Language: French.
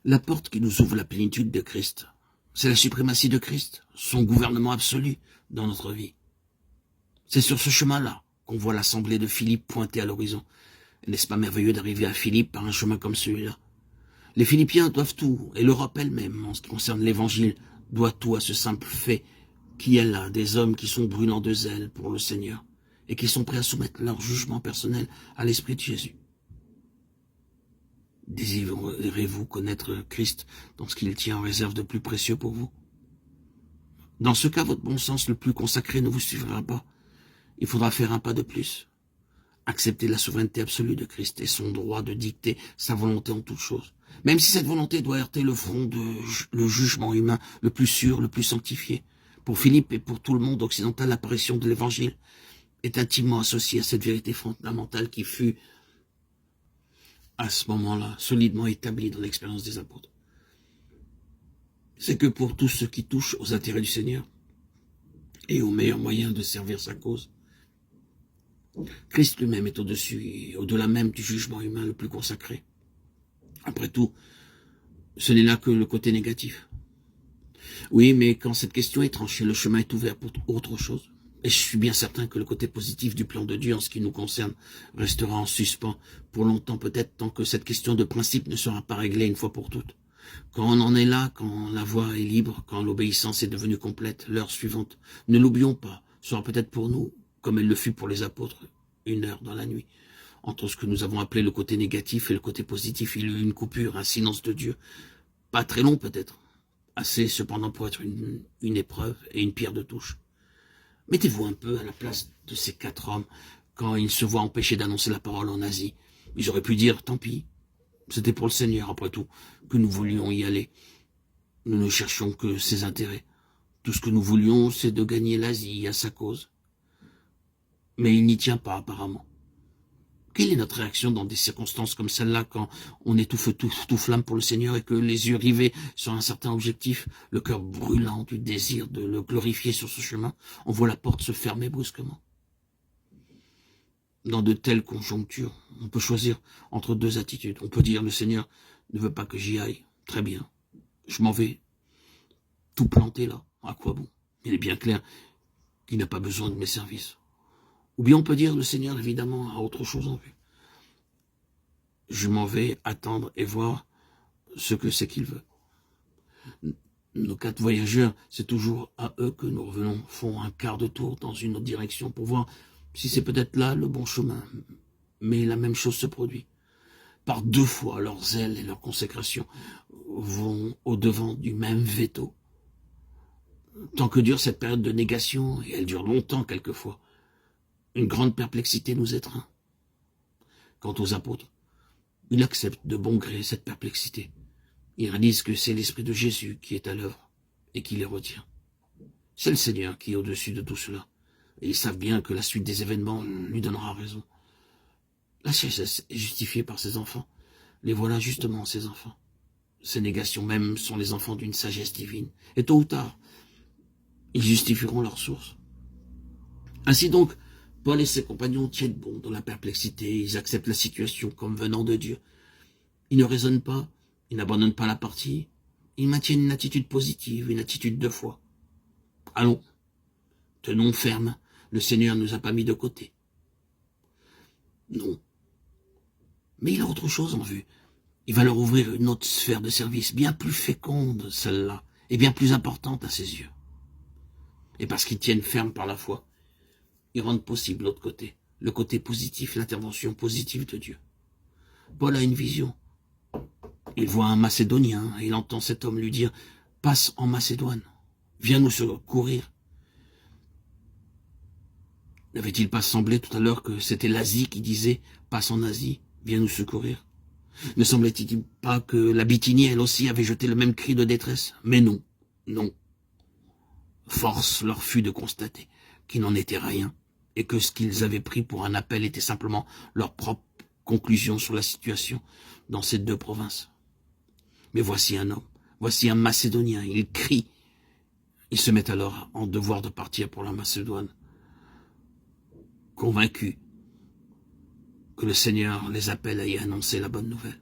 La porte qui nous ouvre la plénitude de Christ, c'est la suprématie de Christ, son gouvernement absolu dans notre vie. C'est sur ce chemin-là qu'on voit l'assemblée de Philippe pointer à l'horizon. N'est-ce pas merveilleux d'arriver à Philippe par un chemin comme celui-là? Les Philippiens doivent tout, et l'Europe elle-même, en ce qui concerne l'Évangile, doit tout à ce simple fait qu'il y a là des hommes qui sont brûlants de zèle pour le Seigneur et qui sont prêts à soumettre leur jugement personnel à l'Esprit de Jésus. Désirez-vous connaître Christ dans ce qu'il tient en réserve de plus précieux pour vous? Dans ce cas, votre bon sens le plus consacré ne vous suffira pas. Il faudra faire un pas de plus. Accepter la souveraineté absolue de Christ et son droit de dicter sa volonté en toutes choses. Même si cette volonté doit heurter le front le jugement humain le plus sûr, le plus sanctifié. Pour Philippe et pour tout le monde occidental, l'apparition de l'Évangile est intimement associée à cette vérité fondamentale qui fut, à ce moment-là, solidement établie dans l'expérience des apôtres. C'est que pour tous ceux qui touchent aux intérêts du Seigneur et aux meilleurs moyens de servir sa cause, Christ lui-même est au-dessus et au-delà même du jugement humain le plus consacré. Après tout, ce n'est là que le côté négatif. Oui, mais quand cette question est tranchée, le chemin est ouvert pour autre chose. Et je suis bien certain que le côté positif du plan de Dieu en ce qui nous concerne restera en suspens pour longtemps peut-être tant que cette question de principe ne sera pas réglée une fois pour toutes. Quand on en est là, quand la voie est libre, quand l'obéissance est devenue complète, l'heure suivante, ne l'oublions pas, sera peut-être pour nous, comme elle le fut pour les apôtres, une heure dans la nuit. Entre ce que nous avons appelé le côté négatif et le côté positif, il y a eu une coupure, un silence de Dieu. Pas très long peut-être, assez cependant pour être une épreuve et une pierre de touche. Mettez-vous un peu à la place de ces 4 hommes quand ils se voient empêchés d'annoncer la parole en Asie. Ils auraient pu dire, tant pis, c'était pour le Seigneur après tout que nous voulions y aller. Nous ne cherchions que ses intérêts. Tout ce que nous voulions, c'est de gagner l'Asie à sa cause. Mais il n'y tient pas apparemment. Quelle est notre réaction dans des circonstances comme celle-là quand on est tout feu, tout flamme pour le Seigneur et que les yeux rivés sur un certain objectif, le cœur brûlant du désir de le glorifier sur ce chemin, on voit la porte se fermer brusquement? Dans de telles conjonctures, on peut choisir entre 2 attitudes. On peut dire, le Seigneur ne veut pas que j'y aille. Très bien, je m'en vais. Tout planter là, à quoi bon? Il est bien clair qu'il n'a pas besoin de mes services. Ou bien on peut dire, le Seigneur, évidemment, a autre chose en vue. Je m'en vais attendre et voir ce que c'est qu'il veut. Nos 4 voyageurs, c'est toujours à eux que nous revenons, font un quart de tour dans une autre direction pour voir si c'est peut-être là le bon chemin. Mais la même chose se produit. Par 2 fois, leur zèle et leur consécration vont au-devant du même veto. Tant que dure cette période de négation, et elle dure longtemps quelquefois, une grande perplexité nous étreint. Quant aux apôtres, ils acceptent de bon gré cette perplexité. Ils réalisent que c'est l'Esprit de Jésus qui est à l'œuvre et qui les retient. C'est le Seigneur qui est au-dessus de tout cela. Et ils savent bien que la suite des événements lui donnera raison. La sagesse est justifiée par ses enfants. Les voilà justement, ces enfants. Ces négations même sont les enfants d'une sagesse divine. Et tôt ou tard, ils justifieront leur source. Ainsi donc, Paul et ses compagnons tiennent bon dans la perplexité, ils acceptent la situation comme venant de Dieu. Ils ne raisonnent pas, ils n'abandonnent pas la partie, ils maintiennent une attitude positive, une attitude de foi. Allons, tenons ferme, le Seigneur ne nous a pas mis de côté. Non. Mais il a autre chose en vue. Il va leur ouvrir une autre sphère de service, bien plus féconde, celle-là, et bien plus importante à ses yeux. Et parce qu'ils tiennent ferme par la foi, ils rendent possible l'autre côté, le côté positif, l'intervention positive de Dieu. Paul a une vision. Il voit un Macédonien et il entend cet homme lui dire « Passe en Macédoine, viens nous secourir ». N'avait-il pas semblé tout à l'heure que c'était l'Asie qui disait « Passe en Asie, viens nous secourir ». Ne semblait-il pas que la Bithynie, elle aussi, avait jeté le même cri de détresse? Mais non, non. Force leur fut de constater qu'il n'en était rien et que ce qu'ils avaient pris pour un appel était simplement leur propre conclusion sur la situation dans ces 2 provinces. Mais voici un homme, voici un Macédonien, il crie. Ils se mettent alors en devoir de partir pour la Macédoine, convaincus que le Seigneur les appelle à y annoncer la bonne nouvelle.